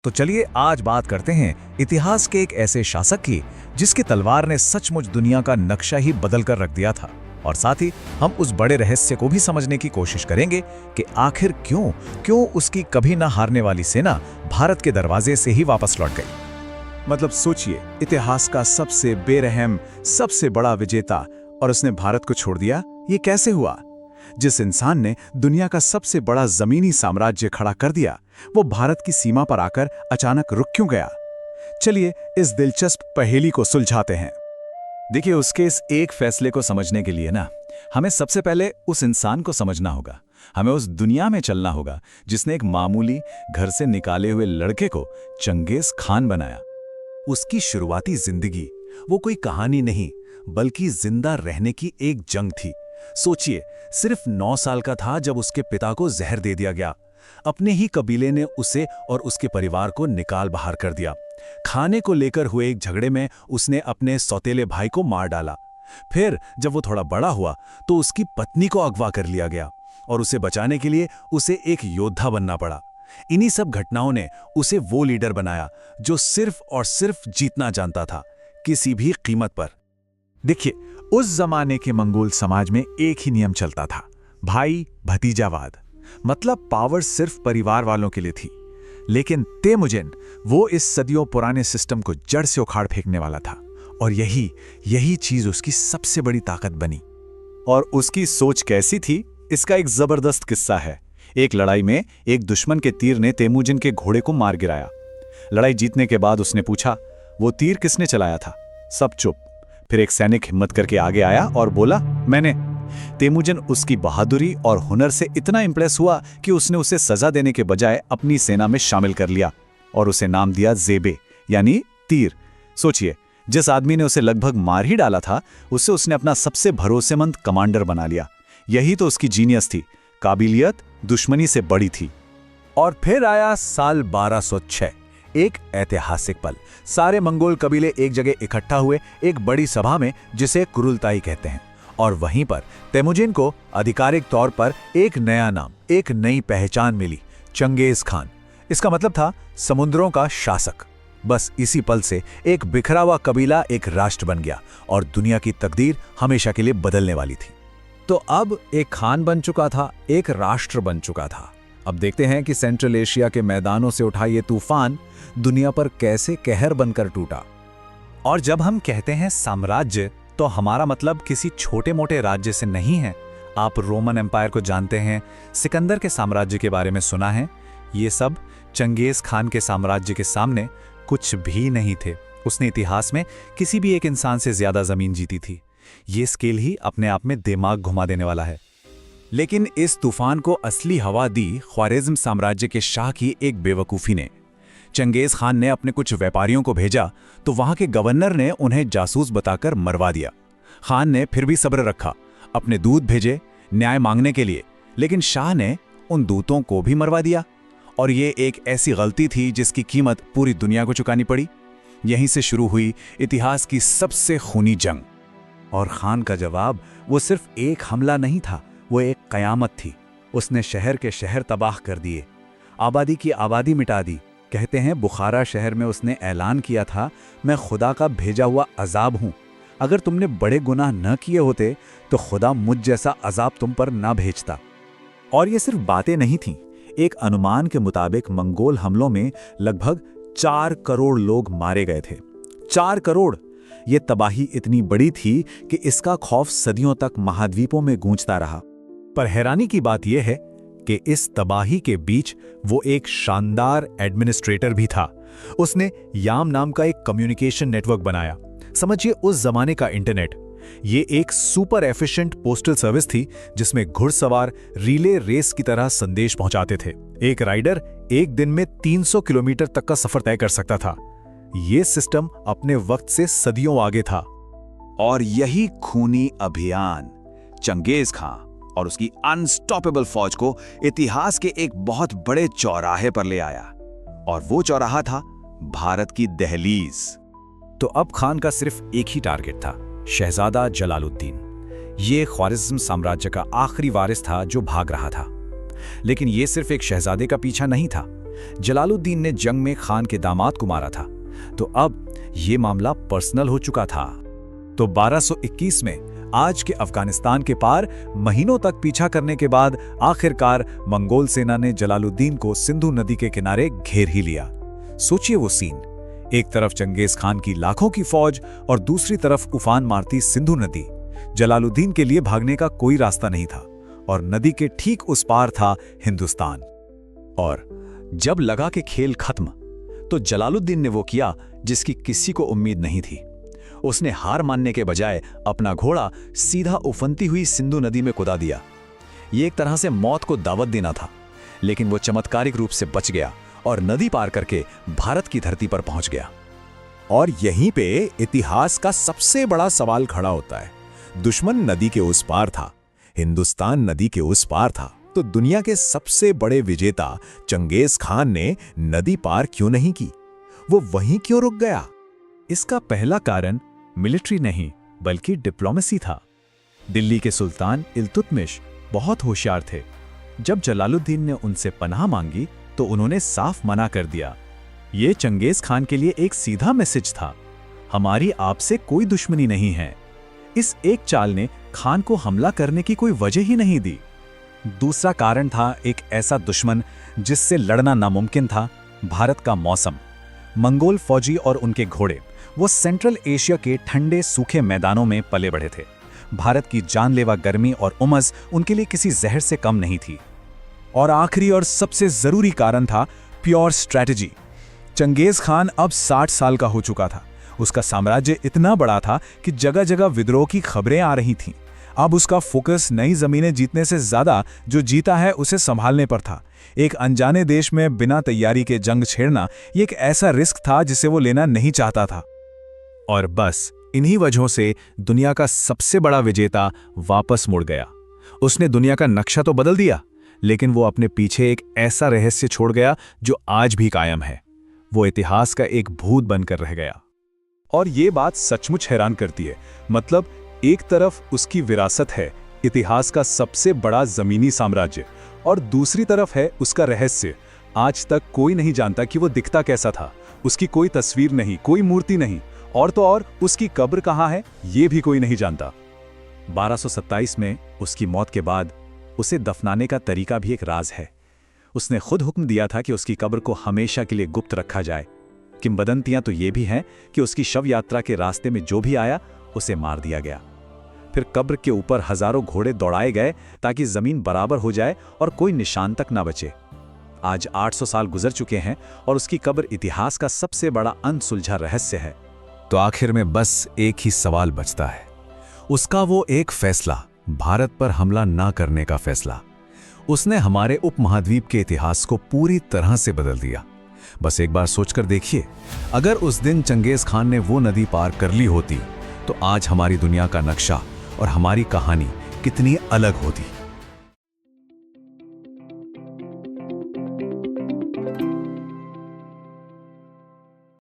तो चलिए आज बात करते हैं इतिहास के एक ऐसे शासक की जिसकी तलवार ने सचमुच दुनिया का नक्शा ही बदल कर रख दिया था। और साथ ही हम उस बड़े रहस्य को भी समझने की कोशिश करेंगे कि आखिर क्यों उसकी कभी ना हारने वाली सेना भारत के दरवाजे से ही वापस लौट गई। मतलब सोचिए, इतिहास का सबसे बेरहम, सबसे बड़ा विजेता, और उसने भारत को छोड़ दिया। ये कैसे हुआ? जिस इंसान ने दुनिया का सबसे बड़ा जमीनी साम्राज्य खड़ा कर दिया, वो भारत की सीमा पर आकर अचानक रुक क्यों गया? चलिए इस दिलचस्प पहेली को सुलझाते हैं। देखिए, उसके इस एक फैसले को समझने के लिए ना हमें सबसे पहले उस इंसान को समझना होगा। हमें उस दुनिया में चलना होगा जिसने एक मामूली घर से निकाले हुए लड़के को चंगेज खान बनाया। उसकी शुरुआती जिंदगी वो कोई कहानी नहीं, बल्कि जिंदा रहने की एक जंग थी। सोचिए, सिर्फ 9 साल का था जब उसके पिता को जहर दे दिया गया। अपने ही कबीले ने उसे और उसके परिवार को निकाल बाहर कर दिया। खाने को लेकर हुए एक झगड़े में उसने अपने सौतेले भाई को मार डाला। फिर जब वो थोड़ा बड़ा हुआ तो उसकी पत्नी को अगवा कर लिया गया और उसे बचाने के लिए उसे एक योद्धा बनना पड़ा। इन्हीं सब घटनाओं ने उसे वो लीडर बनाया जो सिर्फ और सिर्फ जीतना जानता था, किसी भी कीमत पर। देखिए, उस जमाने के मंगोल समाज में एक ही नियम चलता था, भाई भतीजावाद। मतलब पावर सिर्फ परिवार वालों के लिए थी। लेकिन तेमुजिन वो इस सदियों पुराने सिस्टम को जड़ से उखाड़ फेंकने वाला था, और यही चीज उसकी सबसे बड़ी ताकत बनी। और उसकी सोच कैसी थी, इसका एक जबरदस्त किस्सा है। एक लड़ाई में एक दुश्मन के तीर ने तेमुजिन के घोड़े को मार गिराया। लड़ाई जीतने के बाद उसने पूछा, वो तीर किसने चलाया था? सब चुप। फिर एक सैनिक हिम्मत करके आगे आया और बोला, मैंने। तेमुजिन उसकी बहादुरी और हुनर से इतना इंप्रेस हुआ कि उसने उसे सजा देने के बजाय अपनी सेना में शामिल कर लिया और उसे नाम दिया ज़ेबे, यानी तीर। सोचिए, जिस आदमी ने उसे लगभग मार ही डाला था, उसे उसने अपना सबसे भरोसेमंद कमांडर बना लिया। यही तो उसकी जीनियस थी। काबिलियत दुश्मनी से बड़ी थी। और फिर आया साल 1206, एक ऐतिहासिक पल। सारे मंगोल कबीले एक जगह इकट्ठा हुए, एक बड़ी सभा में, जिसे कुरुलताई कहते हैं। और वहीं पर तेमुजिन को आधिकारिक तौर पर एक नया नाम, एक नई पहचान मिली, चंगेज खान। इसका मतलब था समुद्रों का शासक। बस इसी पल से एक बिखरा हुआ कबीला एक राष्ट्र बन गया और दुनिया की तकदीर हमेशा के लिए बदलने वाली थी। तो अब एक खान बन चुका था, एक राष्ट्र बन चुका था। अब देखते हैं कि सेंट्रल एशिया के मैदानों से उठा ये तूफान दुनिया पर कैसे कहर बनकर टूटा। और जब हम कहते हैं साम्राज्य, तो हमारा मतलब किसी छोटे मोटे राज्य से नहीं है। आप रोमन एम्पायर को जानते हैं, सिकंदर के साम्राज्य के बारे में सुना है। ये सब चंगेज खान के साम्राज्य के सामने कुछ भी नहीं थे। उसने इतिहास में किसी भी एक इंसान से ज्यादा जमीन जीती थी। ये स्केल ही अपने आप में दिमाग घुमा देने वाला है। लेकिन इस तूफान को असली हवा दी ख्वारिज़्म साम्राज्य के शाह की एक बेवकूफ़ी ने। चंगेज खान ने अपने कुछ व्यापारियों को भेजा तो वहां के गवर्नर ने उन्हें जासूस बताकर मरवा दिया। खान ने फिर भी सब्र रखा, अपने दूत भेजे न्याय मांगने के लिए, लेकिन शाह ने उन दूतों को भी मरवा दिया। और ये एक ऐसी गलती थी जिसकी कीमत पूरी दुनिया को चुकानी पड़ी। यहीं से शुरू हुई इतिहास की सबसे खूनी जंग। और खान का जवाब वो सिर्फ एक हमला नहीं था, वो एक कयामत थी। उसने शहर के शहर तबाह कर दिए, आबादी की आबादी मिटा दी। कहते हैं बुखारा शहर में उसने ऐलान किया था, मैं खुदा का भेजा हुआ अजाब हूं। अगर तुमने बड़े गुनाह न किए होते तो खुदा मुझ जैसा अजाब तुम पर ना भेजता। और ये सिर्फ बातें नहीं थीं। एक अनुमान के मुताबिक मंगोल हमलों में लगभग 4 करोड़ लोग मारे गए थे। 4 करोड़! ये तबाही इतनी बड़ी थी कि इसका खौफ सदियों तक महाद्वीपों में गूंजता रहा। पर हैरानी की बात यह है कि इस तबाही के बीच वो एक शानदार एडमिनिस्ट्रेटर भी था। उसने याम नाम का एक कम्युनिकेशन नेटवर्क बनाया। समझिए उस जमाने का इंटरनेट। ये एक सुपर एफिशिएंट पोस्टल सर्विस थी जिसमें घुड़सवार रिले रेस की तरह संदेश पहुंचाते थे। एक राइडर एक दिन में 300 किलोमीटर तक का सफर तय कर सकता था। ये सिस्टम अपने वक्त से सदियों आगे था। और यही खूनी अभियान चंगेज खान और उसकी अनस्टॉपेबल फौज को इतिहास के एक बहुत बड़े चौराहे पर ले आया। और वो चौराहा था भारत की दहलीज। तो अब खान का सिर्फ एक ही टारगेट था, शहजादा जलालुद्दीन। ये ख्वारिज़्म साम्राज्य का आखिरी वारिस था जो भाग रहा था। लेकिन ये सिर्फ एक शहजादे का पीछा नहीं था, जलालुद्दीन ने जंग में खान के दामाद को मारा था, तो अब ये मामला पर्सनल हो चुका था। तो 1221 में आज के अफगानिस्तान के पार महीनों तक पीछा करने के बाद आखिरकार मंगोल सेना ने जलालुद्दीन को सिंधु नदी के किनारे घेर ही लिया। सोचिए वो सीन, एक तरफ चंगेज खान की लाखों की फौज और दूसरी तरफ उफान मारती सिंधु नदी। जलालुद्दीन के लिए भागने का कोई रास्ता नहीं था और नदी के ठीक उस पार था हिंदुस्तान। और जब लगा कि खेल खत्म, तो जलालुद्दीन ने वो किया जिसकी किसी को उम्मीद नहीं थी। उसने हार मानने के बजाय अपना घोड़ा सीधा उफनती हुई सिंधु नदी में कुदा दिया। ये एक तरह से मौत को दावत देना था, लेकिन वो चमत्कारिक रूप से बच गया और नदी पार करके भारत की धरती पर पहुंच गया। और यहीं पे इतिहास का सबसे बड़ा सवाल खड़ा होता है। दुश्मन नदी के उस पार था, हिंदुस्तान नदी के उस पार था, तो दुनिया के सबसे बड़े विजेता चंगेज खान ने नदी पार क्यों नहीं की? वो वहीं क्यों रुक गया? इसका पहला कारण मिलिट्री नहीं बल्कि डिप्लोमेसी था। दिल्ली के सुल्तान इल्तुतमिश बहुत होशियार थे। जब जलालुद्दीन ने उनसे पनाह मांगी तो उन्होंने साफ मना कर दिया। ये चंगेज खान के लिए एक सीधा मैसेज था, हमारी आपसे कोई दुश्मनी नहीं है। इस एक चाल ने खान को हमला करने की कोई वजह ही नहीं दी। दूसरा कारण था एक ऐसा दुश्मन जिससे लड़ना नामुमकिन था, भारत का मौसम। मंगोल फौजी और उनके घोड़े वो सेंट्रल एशिया के ठंडे सूखे मैदानों में पले बढ़े थे। भारत की जानलेवा गर्मी और उमस उनके लिए किसी जहर से कम नहीं थी। और आखिरी और सबसे जरूरी कारण था प्योर स्ट्रैटेजी। चंगेज खान अब 60 साल का हो चुका था। उसका साम्राज्य इतना बड़ा था कि जगह जगह विद्रोह की खबरें आ रही थीं। अब उसका फोकस नई जमीनें जीतने से ज्यादा जो जीता है उसे संभालने पर था। एक अनजाने देश में बिना तैयारी के जंग छेड़ना ये एक ऐसा रिस्क था जिसे वो लेना नहीं चाहता था। और बस इन्हीं वजहों से दुनिया का सबसे बड़ा विजेता वापस मुड़ गया। उसने दुनिया का नक्शा तो बदल दिया, लेकिन वो अपने पीछे एक ऐसा रहस्य छोड़ गया जो आज भी कायम है। वो इतिहास का एक भूत बनकर रह गया। और ये बात सचमुच हैरान करती है। मतलब एक तरफ उसकी विरासत है, इतिहास का सबसे बड़ा जमीनी साम्राज्य, और दूसरी तरफ है उसका रहस्य। आज तक कोई नहीं जानता कि वो दिखता कैसा था। उसकी कोई तस्वीर नहीं, कोई मूर्ति नहीं, और तो और उसकी कब्र कहाँ है ये भी कोई नहीं जानता। 1227 में उसकी मौत के बाद उसे दफनाने का तरीका भी एक राज है। उसने खुद हुक्म दिया था कि उसकी कब्र को हमेशा के लिए गुप्त रखा जाए। किंवदंतियां तो ये भी हैं कि उसकी शव यात्रा के रास्ते में जो भी आया उसे मार दिया गया। फिर कब्र के ऊपर हजारों घोड़े दौड़ाए गए ताकि जमीन बराबर हो जाए और कोई निशान तक ना बचे। आज 800 साल गुजर चुके हैं और उसकी कब्र इतिहास का सबसे बड़ा अनसुलझा रहस्य है। तो आखिर में बस एक ही सवाल बचता है, उसका वो एक फैसला, भारत पर हमला ना करने का फैसला। उसने हमारे उपमहाद्वीप के इतिहास को पूरी तरह से बदल दिया। बस एक बार सोचकर देखिए, अगर उस दिन चंगेज खान ने वो नदी पार कर ली होती तो आज हमारी दुनिया का नक्शा और हमारी कहानी कितनी अलग होती।